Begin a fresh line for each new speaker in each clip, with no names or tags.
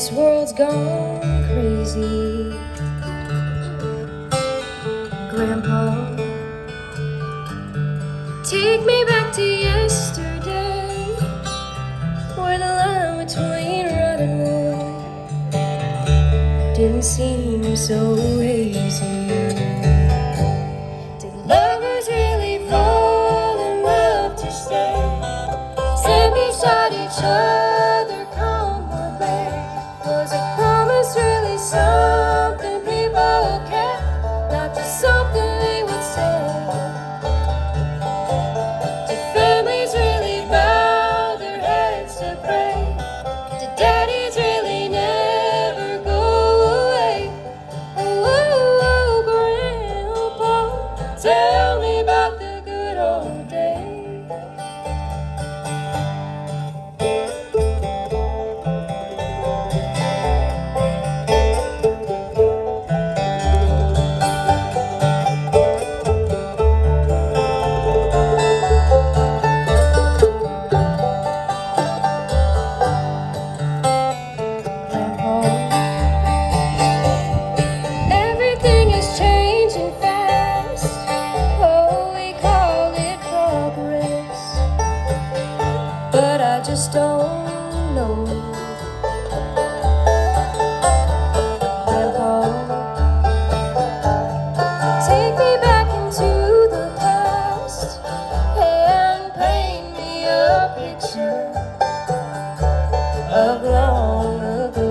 This world's gone crazy. Grandpa, take me back to yesterday, where the line between right and wrong didn't seem so hazy. Did lovers really fall in love to stay? Stand beside each other, come what may. Was a promise really something people kept, not just something they would say? Did families really bow their heads to pray? Did daddies really never go away? Oh, oh, oh, Grandpa, tell me about the good old days. Everything is changing fast. Oh, we call it progress, but I just don't know. Grandpa, take me back into the past and paint me a picture of long ago.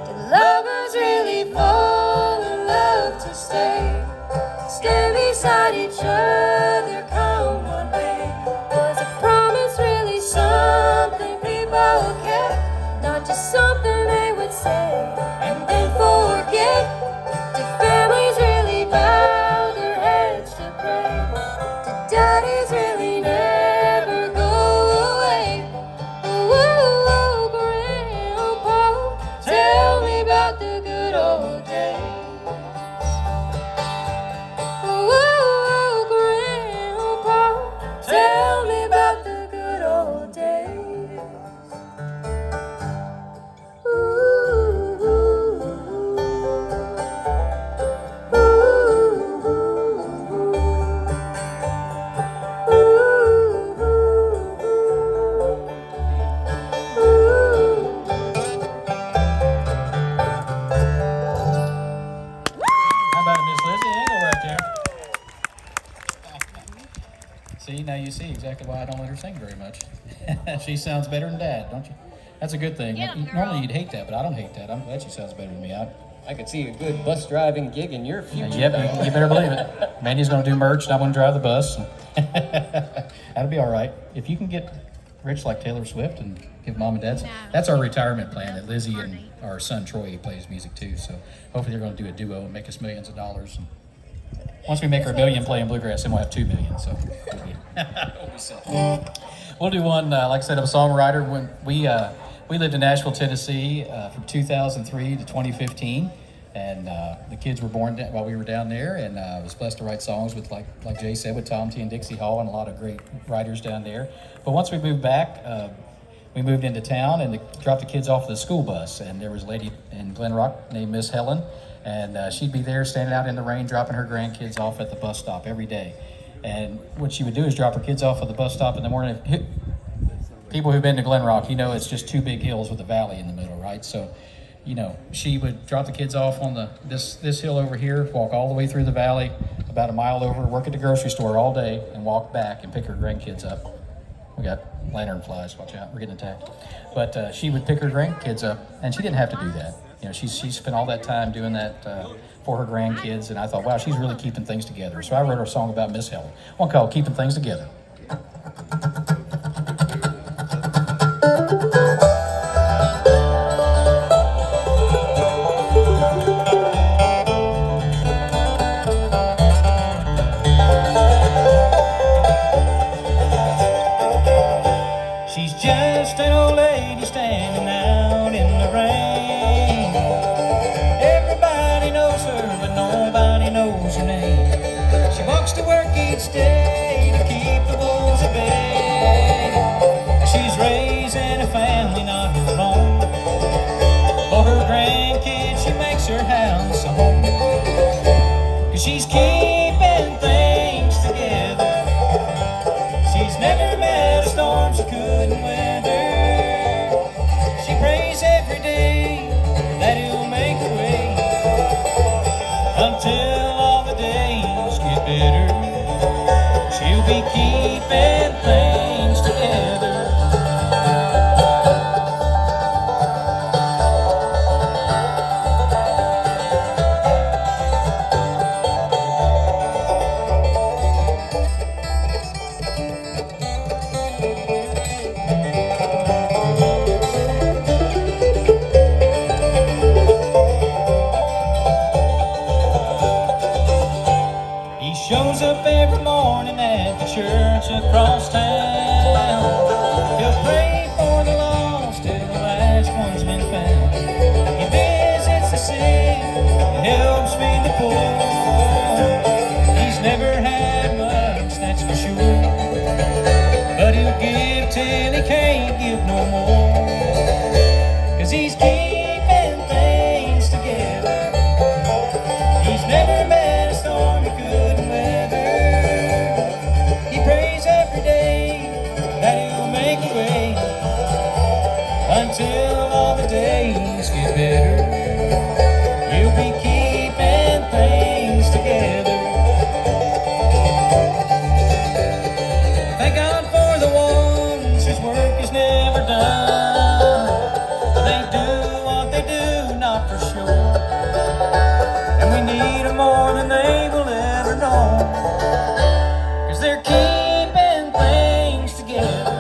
Did lovers really fall in love to stay? Stand beside each other, come what may. Was a promise really something people kept, not just something they would say and then forget? Did families really bow their heads to pray? Did daddies really never go away? Oh, oh, Grandpa, tell me about the good old days. Oh, oh, Grandpa, tell me about the good old days. Ooh, ooh, ooh, ooh,
How about Miss Lizzie Engle right there? See, now you see exactly why I don't let her sing very much. She sounds better than Dad, don't you? That's a good thing. Normally you'd hate that, but I don't hate that. I'm glad she sounds better than me.
I could see a good bus driving gig in your future.
Yep, you better believe it. Mandy's going to do merch, and I'm going to drive the bus. That'll be all right. If you can get rich like Taylor Swift and give Mom and Dad some, that's our retirement plan, that Lizzie and our son Troy plays music too. So hopefully they're going to do a duo and make us millions of dollars. And once we make our $1 million playing Bluegrass, then we'll have $2 million. So we'll do one, like I said, of a songwriter. When we lived in Nashville, Tennessee from 2003 to 2015. And the kids were born while we were down there, and I was blessed to write songs with, like Jay said, with Tom T and Dixie Hall and a lot of great writers down there. But once we moved back, we moved into town and dropped the kids off at the school bus. And there was a lady in Glen Rock named Miss Helen, and she'd be there standing out in the rain dropping her grandkids off at the bus stop every day. And what she would do is drop her kids off at the bus stop in the morning. People who've been to Glen Rock, you know it's just two big hills with a valley in the middle, right? So, you know, she would drop the kids off on this hill over here, walk all the way through the valley, about a mile over, work at the grocery store all day, and walk back and pick her grandkids up. We got lantern flies, watch out, we're getting attacked. But she would pick her grandkids up, and she didn't have to do that. You know, she spent all that time doing that for her grandkids, and I thought, wow, she's really keeping things together. So I wrote a song about Miss Helen, one called Keeping Things Together.
Just an old lady standing out in the rain. Everybody knows her, but nobody knows her name. She walks to work each day to keep the wolves at bay. She's raising a family family, not her own. For her grandkids, she makes her house a home. 'Cause she's keeping things together. She's never met a storm she couldn't weather. She prays every day that he'll make a way until all the days get better. She'll be keeping things together. Shows up every morning at the church across town. He'll pray for the lost till the last one's been found. He visits the sick and helps feed the poor. He's never had much, that's for sure, but he'll give till he can't give no more. 'Cause he's keeping things together. He's never met a storm he couldn't weather. He prays every day that he'll make a way until all the days get better. We'll be keeping things together. Thank God for the ones whose work is never done. They do what they do, not for sure, and we need them more than they will ever know. 'Cause they're keeping things together.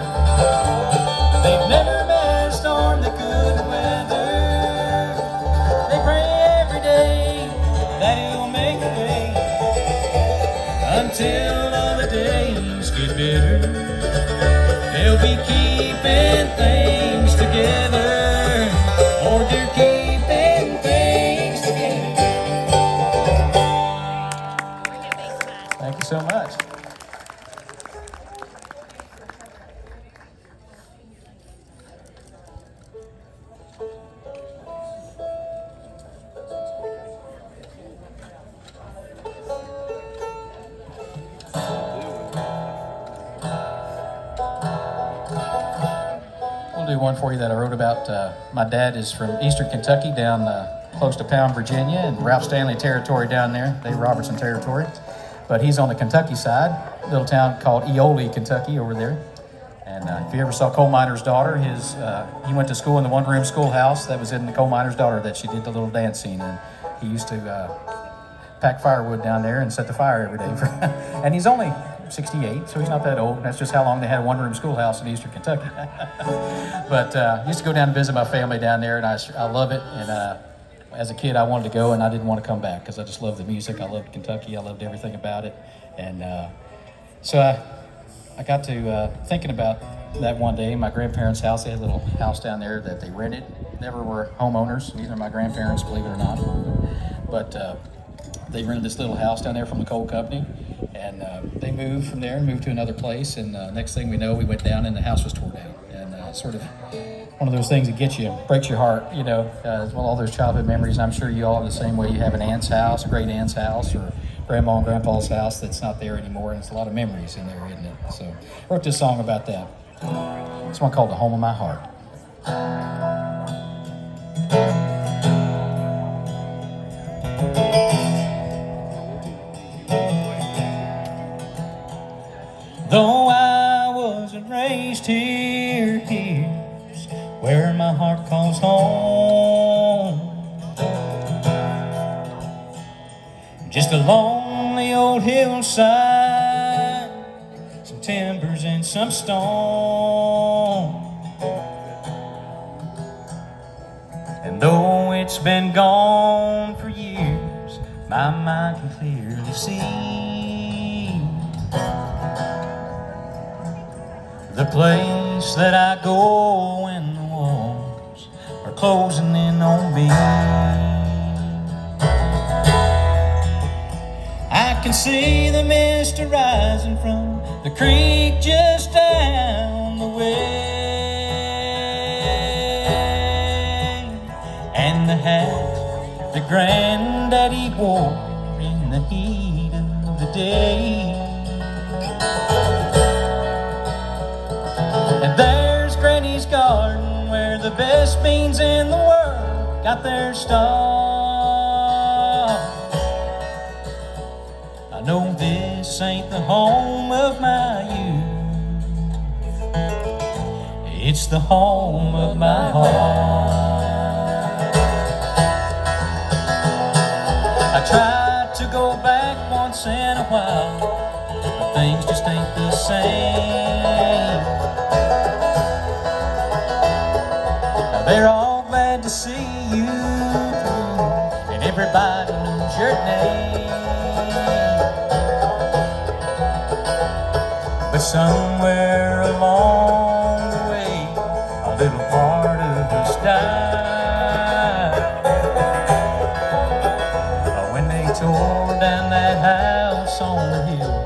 They've never met a storm they couldn't weather. They pray every day that he'll make a way until all the days get better. They'll be keeping things together. Or they're keeping things together.
Thank you so much. We'll do one for you that I wrote about. My dad is from Eastern Kentucky, down close to Pound, Virginia, and Ralph Stanley territory down there, Dave Robertson territory. But he's on the Kentucky side, a little town called Eole, Kentucky, over there. And if you ever saw Coal Miner's Daughter, he went to school in the one-room schoolhouse that was in the Coal Miner's Daughter that she did the little dance scene in. He used to pack firewood down there and set the fire every day. And he's only 68, so he's not that old. That's just how long they had a one-room schoolhouse in Eastern Kentucky. But I used to go down and visit my family down there, and I love it. And as a kid, I wanted to go, and I didn't want to come back because I just loved the music. I loved Kentucky. I loved everything about it. And so I got to thinking about that one day. My grandparents' house, they had a little house down there that they rented. Never were homeowners, neither my grandparents, believe it or not. But they rented this little house down there from the coal company. And they moved from there and moved to another place. And next thing we know, we went down and the house was torn down. And sort of one of those things that gets you, breaks your heart, you know, well, all those childhood memories. And I'm sure you all have the same way. You have an aunt's house, a great aunt's house, or grandma and grandpa's house that's not there anymore. And it's a lot of memories in there, isn't it? So I wrote this song about that. It's one called The Home of My Heart.
Though I wasn't raised here, here's where my heart calls home. Just a lonely old hillside, some timbers and some stone. And though it's been gone for years, my mind can clearly see the place that I go when the walls are closing in on me. I can see the mist arising from the creek just down the way. and the hat that Granddaddy wore in the heat of the day. And there's Granny's garden where the best beans in the world got their start. I know this ain't the home of my youth, it's the home of my heart. I tried to go back once in a while, but things just ain't the same. Now they're all glad to see you through, and everybody knows your name. But somewhere along the way, a little part of us died. When they tore down that house on the hill,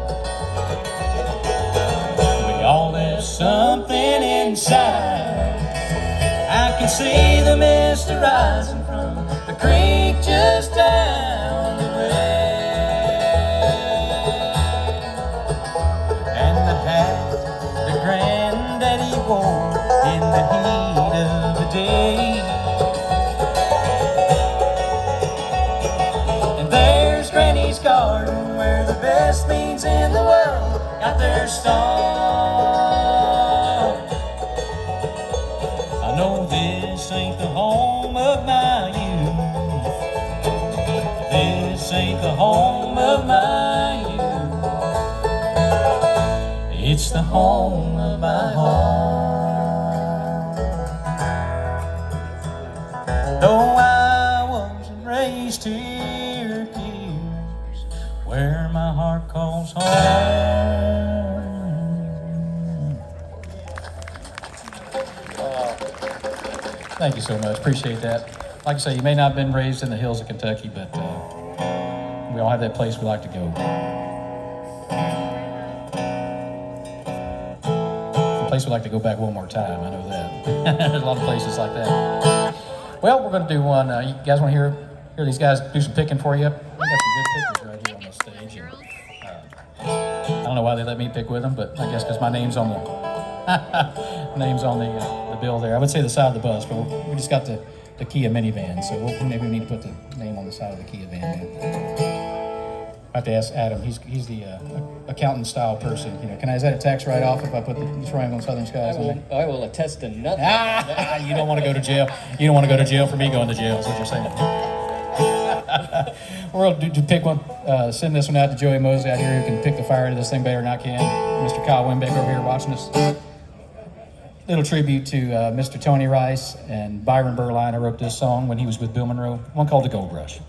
we all left something inside. I can see the mist rising from the creek just down the way. And the hat that Granddaddy wore in the heat of the day. And there's Granny's garden where the best beans in the world got their start. I know this ain't the home of my youth, this ain't the home of my youth, it's the home of my heart. Though I wasn't raised here, here's where my heart calls home.
Thank you so much. Appreciate that. Like I say, you may not have been raised in the hills of Kentucky, but we all have that place we like to go. A place we like to go back one more time. I know that. There's a lot of places like that. Well, we're going to do one. You guys want to hear these guys do some picking for you? We got some good pickers right here on the stage. And, I don't know why they let me pick with them, but I guess because my name's on the bill there. I would say the side of the bus, but we just got the Kia minivan, so maybe we need to put the name on the side of the Kia van. I have to ask Adam. He's the accountant style person. You know, is that a tax write-off if I put the triangle and Southern Skies on there?
I will attest to nothing.
You don't want to go to jail. You don't want to go to jail for me going to jail. Is what you're saying. We're going to pick one. Send this one out to Joey Mosley out here who can pick the fire out of this thing better than I can. Mr. Kyle Wimbeck over here watching us. Little tribute to Mr. Tony Rice and Byron Berline, who wrote this song when he was with Bill Monroe. One called The Gold Rush.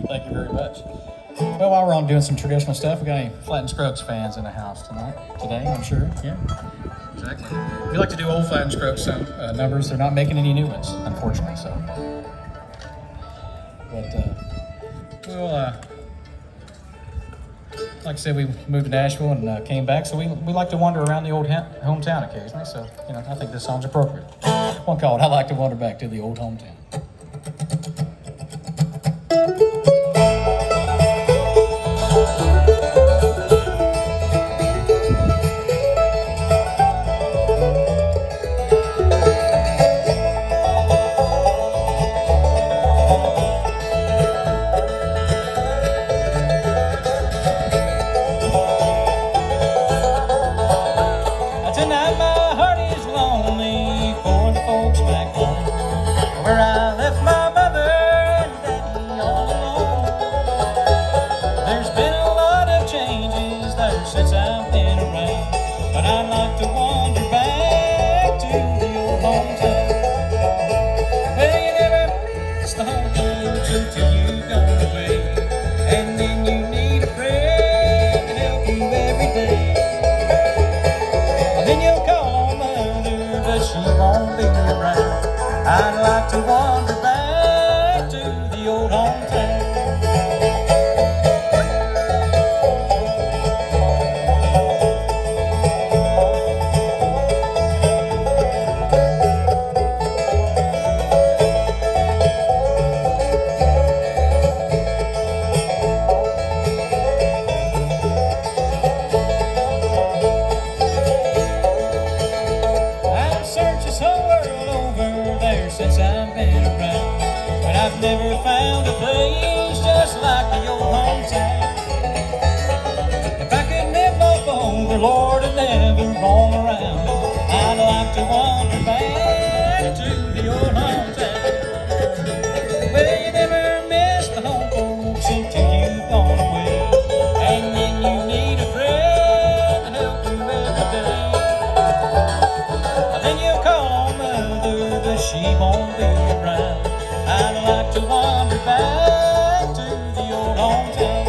Thank you very much. Well, while we're on doing some traditional stuff, we got any Flat and Scruggs fans in the house today, I'm sure. Yeah, exactly. We like to do old Flat and Scruggs numbers. They're not making any new ones, unfortunately. So, but we'll, like I said, we moved to Nashville and came back, so we like to wander around the old hometown occasionally. So, you know, I think this song's appropriate. One called "I Like to Wander Back to the Old Hometown."
Tonight my heart is lonely for the folks back home, where I left my mother and daddy all alone. There's been a lot of changes there since I've been around, but I'd like to wander back to the old hometown. Well, you never miss the home folks until you've gone away, and then you need a friend to help you every day. Then you'll call on Mother, but she won't be around. I'd like to wander back to the old hometown. Since I've been around, but I've never found a place just like the old hometown. If I could live no longer, Lord, and never roam around, I'd like to wander back to the old hometown. Well, you never miss the home folks until you've gone away, and then you need a friend to help you every day. Then you call on Mother, but she won't be around. I'd like to wander back to the old hometown.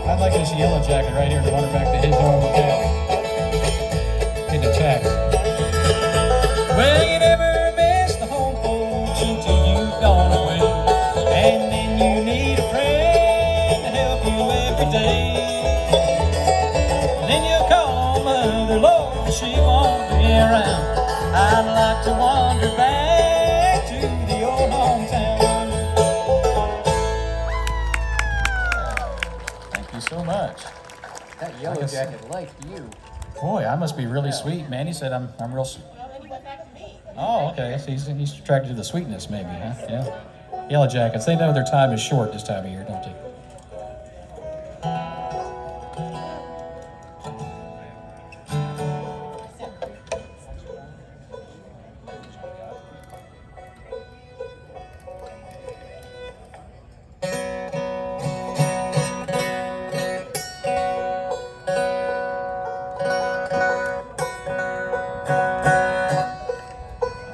I'd like this yellow jacket right here to wander back to his home hotel. Get the checks.
Well, you never miss the home folks until you've gone away, and then you need a friend to help you every day. Then you call on Mother, Lord, she won't be around. I'd like to wander back to the old home.
Yellow
guess-
Jacket like you.
Boy, I must be really sweet. Manny said I'm real. Oh, okay. So he's attracted to the sweetness, maybe, huh? Yeah. Yellow Jackets, they know their time is short this time of year, don't they?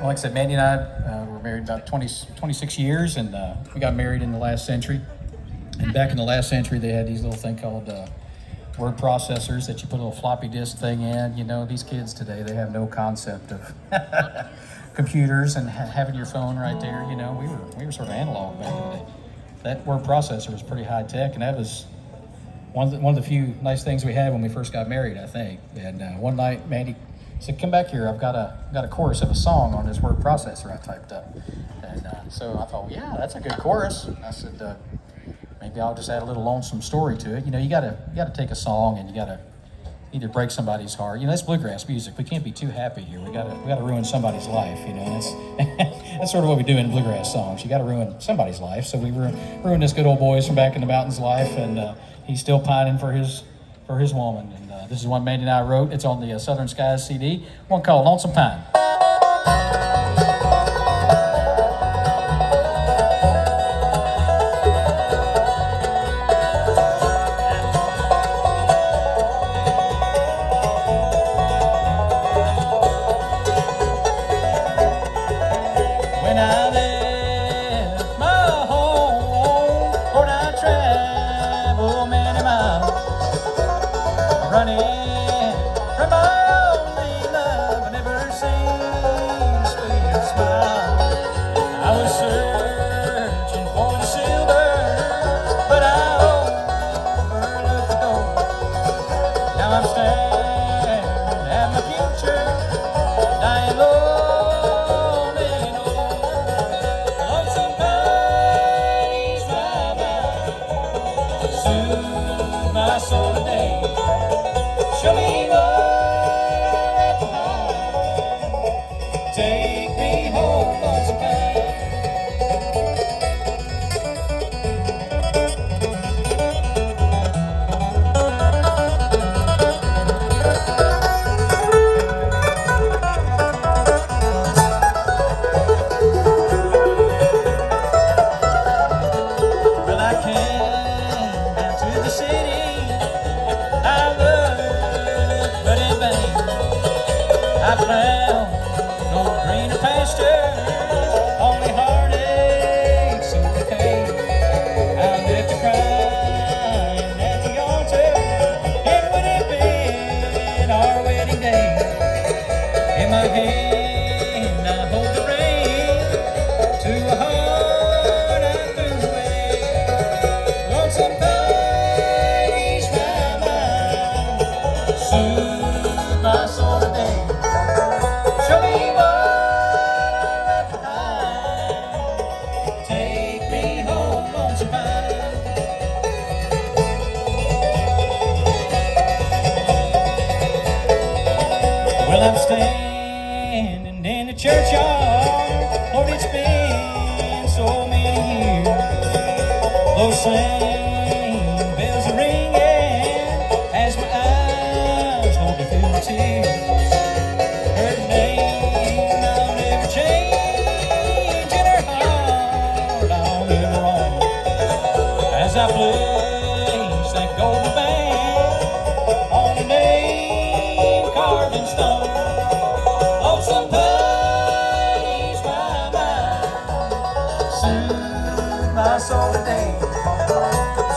Like I said, Mandy and I were married about 26 years, and we got married in the last century. And back in the last century, they had these little thing called word processors that you put a little floppy disk thing in. You know, these kids today, they have no concept of computers and having your phone right there. You know, we were sort of analog back in the day. That word processor was pretty high tech, and that was one of the few nice things we had when we first got married, I think. And one night, Mandy said, "Come back here. I've got a chorus of a song on this word processor I typed up." And so I thought, well, yeah, that's a good chorus. I said, maybe I'll just add a little lonesome story to it. You know, you gotta take a song and you gotta either break somebody's heart. You know, that's bluegrass music. We can't be too happy here. We gotta ruin somebody's life. You know, that's sort of what we do in bluegrass songs. You gotta ruin somebody's life. So we ruined this good old boys from back in the mountains life, and he's still pining for his woman. And this is one Mandy and I wrote. It's on the Southern Skies CD. One called Lonesome Pine.
When I left my home, or I traveled many miles, running from my only love, I never seen a sweeter smile. I was searching for the silver, but I overlooked the gold. Now I'm staring at my future, dying lonely and old. Lonesome pines my mind, soothe my soul today. Show me what left behind. Take me home, lonesome pine. Well, I came down to the city. I looked, but in vain. I found no greener pasture, only heartaches and pain. I left to crying at the altar. It would have been our wedding day. In my hand, I hold the ring to a heart I threw away. Lonesome pine, ease my mind, soothe my soul today. Show me what left behind. Take me home, lonesome pine. Well, I'm standing in the churchyard. Lord, it's been so many years. Those same bells are ringing as my eyes hold me through the tears. Her name I'll never change, and her heart I'll never own. As I place that golden band on a name carved in stone. Lonesome pine, ease my mind, soothe my soul today.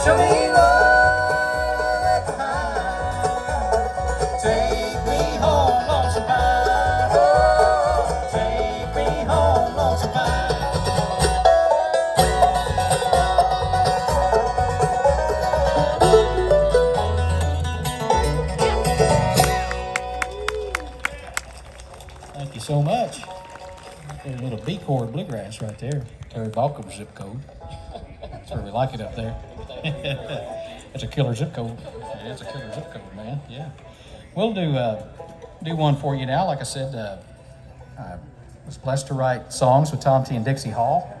Show me what left behind. Take me home, lonesome pine. Oh, take me home, lonesome pine.
Thank you so much. A little B chord bluegrass right there. Terry Balcom's zip code. That's where we like it up there. It's a killer zip code. Yeah, it's a killer zip code, man. Yeah. We'll do one for you now. Like I said, I was blessed to write songs with Tom T and Dixie Hall.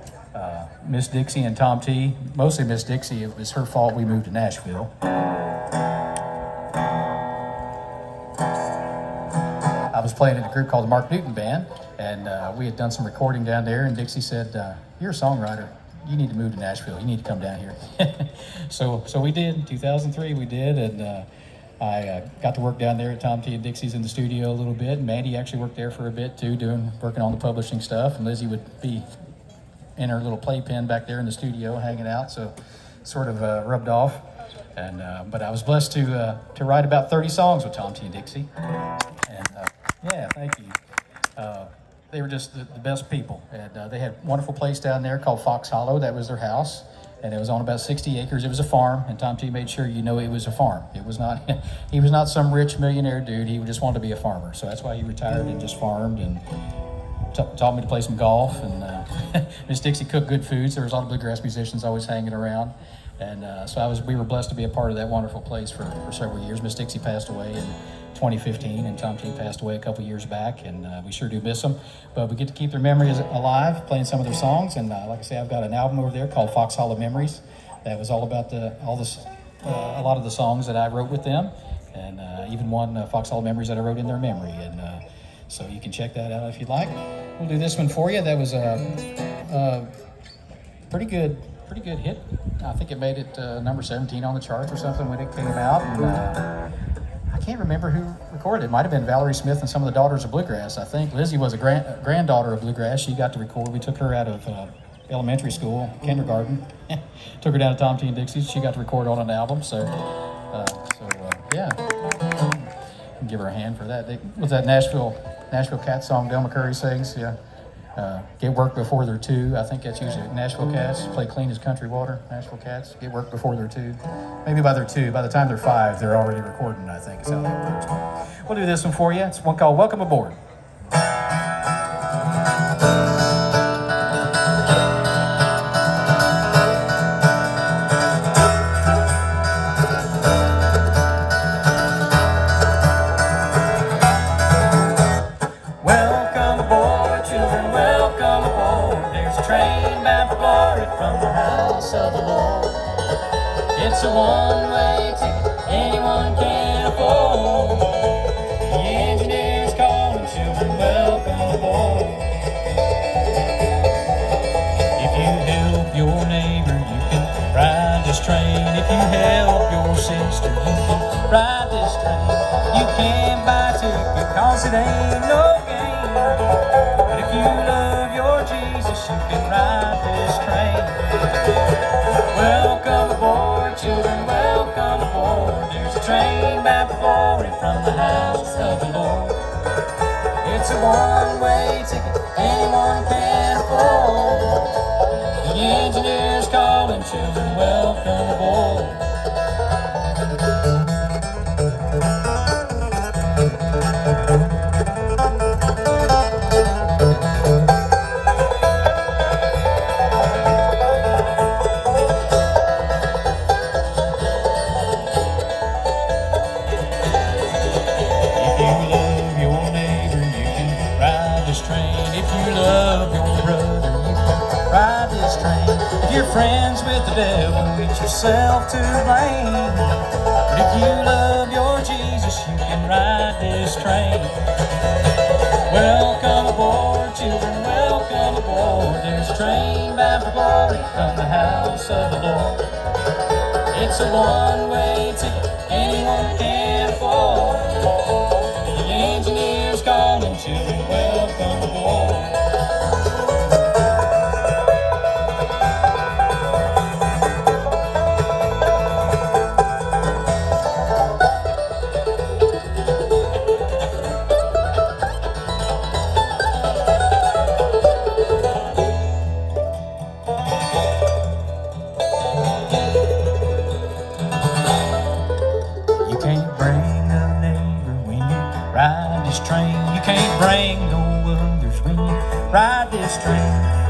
Miss Dixie and Tom T, mostly Miss Dixie, it was her fault we moved to Nashville. I was playing in a group called the Mark Newton Band, and we had done some recording down there, and Dixie said, you're a songwriter, you need to move to Nashville, you need to come down here. So we did, in 2003 we did, and I got to work down there at Tom T and Dixie's in the studio a little bit, and Mandy actually worked there for a bit too, working on the publishing stuff, and Lizzie would be in her little playpen back there in the studio hanging out, so sort of rubbed off. And but I was blessed to write about 30 songs with Tom T and Dixie. And yeah, thank you. They were just the best people. And they had a wonderful place down there called Fox Hollow. That was their house. And it was on about 60 acres. It was a farm, and Tom T made sure you know it was a farm. It was not, he was not some rich millionaire dude. He just wanted to be a farmer. So that's why he retired and just farmed and taught me to play some golf. And Miss Dixie cooked good food, so there was a lot of bluegrass musicians always hanging around. And so we were blessed to be a part of that wonderful place for several years. Miss Dixie passed away in 2015, and Tom T passed away a couple years back, and we sure do miss them. But we get to keep their memories alive, playing some of their songs. And like I say, I've got an album over there called Fox Hollow Memories that was all about a lot of the songs that I wrote with them, and even one Fox Hollow Memories that I wrote in their memory. And so you can check that out if you'd like. We'll do this one for you. That was a pretty good hit. I think it made it number 17 on the charts or something when it came out. And I can't remember who recorded it. It might have been Valerie Smith and some of the Daughters of Bluegrass, I think. Lizzie was a granddaughter of Bluegrass. She got to record. We took her out of elementary school, kindergarten. Took her down to Tom T and Dixie's. She got to record on an album. So yeah. Give her a hand for that. Was that Nashville Cats song Del McCurry sings? Yeah. Get work before they're two. I think that's usually Nashville Cats. Play clean as country water. Nashville Cats. Get work before they're two. Maybe by the time they're five, they're already recording, I think is how that works. We'll do this one for you. It's one called Welcome Aboard.
It's a one-way ticket anyone can afford. The engineer's calling children, welcome aboard. If you help your neighbor, you can ride this train. If you help your sister, you can ride this train. You can't buy a ticket, cause it ain't no game. But if you love your Jesus, you can ride this train. Welcome aboard, children, welcome aboard. There's a train bound for glory from the house of the Lord. It's a one-way ticket anyone can afford. The engineer's calling, children, welcome aboard. Friends with the devil, get yourself to blame. But if you love your Jesus, you can ride this train. Welcome aboard, children, welcome aboard. There's a train bound for glory from the house of the Lord. It's a one-way ticket anyone can afford. The engineer's calling, children, welcome aboard.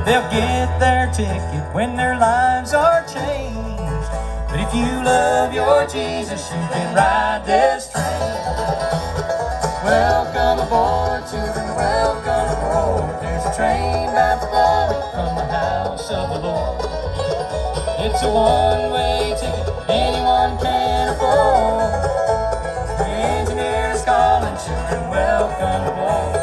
They'll get their ticket when their lives are changed. But if you love your Jesus, you can ride this train. Welcome aboard, children, welcome aboard. There's a train bound for Galway from the house of the Lord. It's a one-way ticket anyone can afford. The engineer is calling, children, welcome aboard.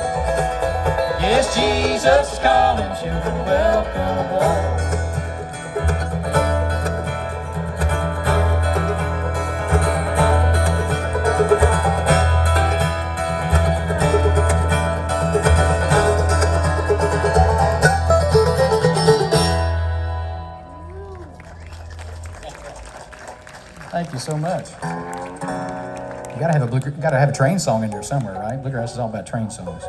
Yes, Jesus is calling, children, welcome aboard.
Thank you so much. You gotta have a train song in there somewhere, right? Bluegrass is all about train songs.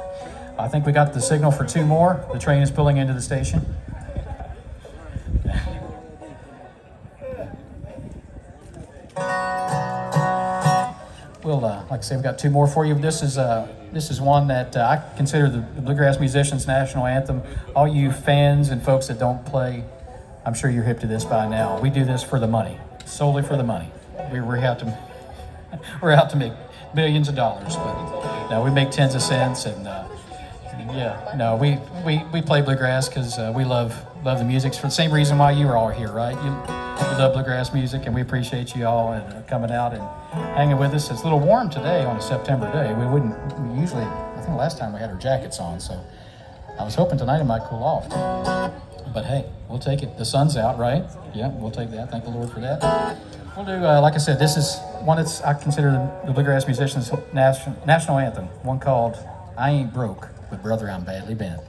I think we got the signal for 2 more. The train is pulling into the station. We'll, like I say, we got 2 more for you. This is one that I consider the Bluegrass Musicians National Anthem. All you fans and folks that don't play, I'm sure you're hip to this by now. We do this for the money, solely for the money. We're out to make millions of dollars, but no, we make tens of cents, and yeah, no, we play bluegrass because we love the music. It's for the same reason why you are all here, right? You love bluegrass music, and we appreciate you all and coming out and hanging with us. It's a little warm today on a September day. We usually, I think last time we had our jackets on, so I was hoping tonight it might cool off. But hey, we'll take it. The sun's out, right? Yeah, we'll take that. Thank the Lord for that. We'll do, like I said, this is one that's I consider the Bluegrass Musicians National Anthem, one called I Ain't Broke, but Brother, I'm Badly Bent.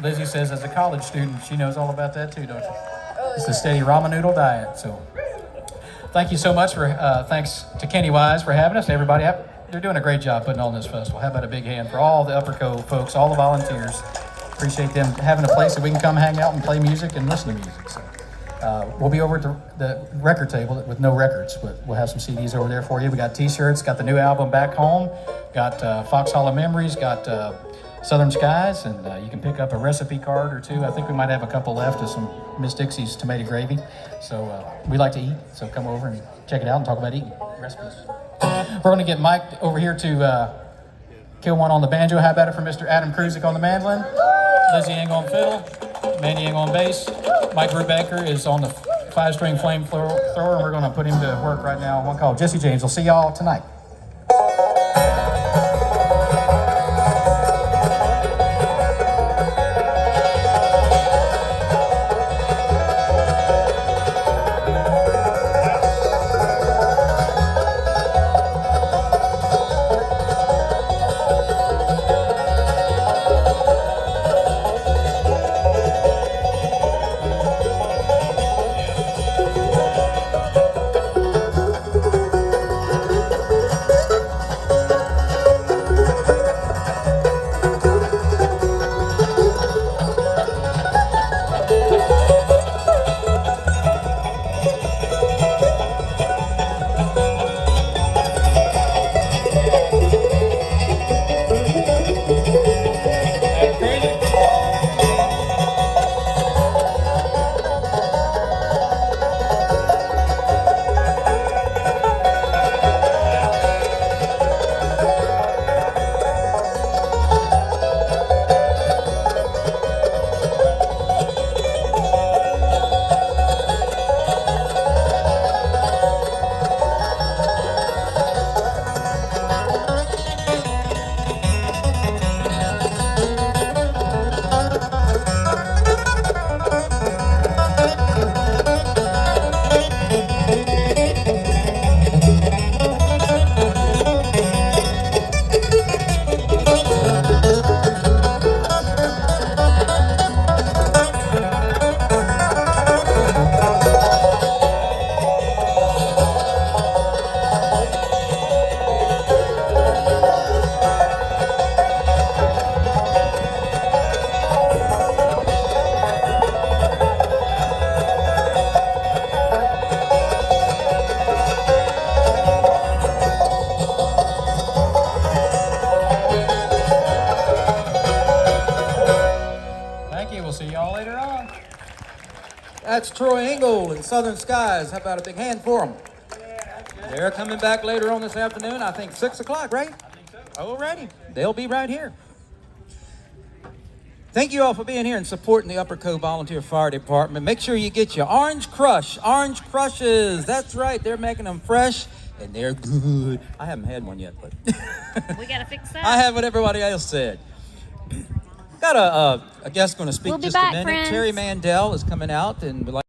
Lizzie says as a college student, she knows all about that too, don't she? It's the steady ramen noodle diet. So thank you so much for, thanks to Kenny Wise for having us. Everybody, they're doing a great job putting on this festival. How about a big hand for all the Upperco folks, all the volunteers. Appreciate them having a place that we can come hang out and play music and listen to music. So we'll be over at the record table with no records, but we'll have some CDs over there for you. We got t-shirts, got the new album Back Home, got Fox Hall of Memories, got Southern Skies, and you can pick up a recipe card or 2. I think we might have a couple left of some Miss Dixie's tomato gravy. So we like to eat, so come over and check it out and talk about eating recipes. We're going to get Mike over here to kill one on the banjo. How about it for Mr. Adam Kruzik on the mandolin? Lizzie Engle on fiddle, Mandy Engle on bass. Mike Brubaker is on the 5-string flamethrower, and we're going to put him to work right now on one called Jesse James. We'll see y'all tonight.
That's Troy Engle and Southern Skies. How about a big hand for them? They're coming back later on this afternoon, I think 6 o'clock, right? I think so. Alrighty. They'll be right here. Thank you all for being here and supporting the Upperco Volunteer Fire Department. Make sure you get your Orange Crush. Orange Crushes. That's right. They're making them fresh and they're good. I haven't had one yet, but
We got to fix that.
I have what everybody else said. Got a guest going to speak
We'll be
just
back,
a minute.
friends.
Terry Mandel is coming out and would like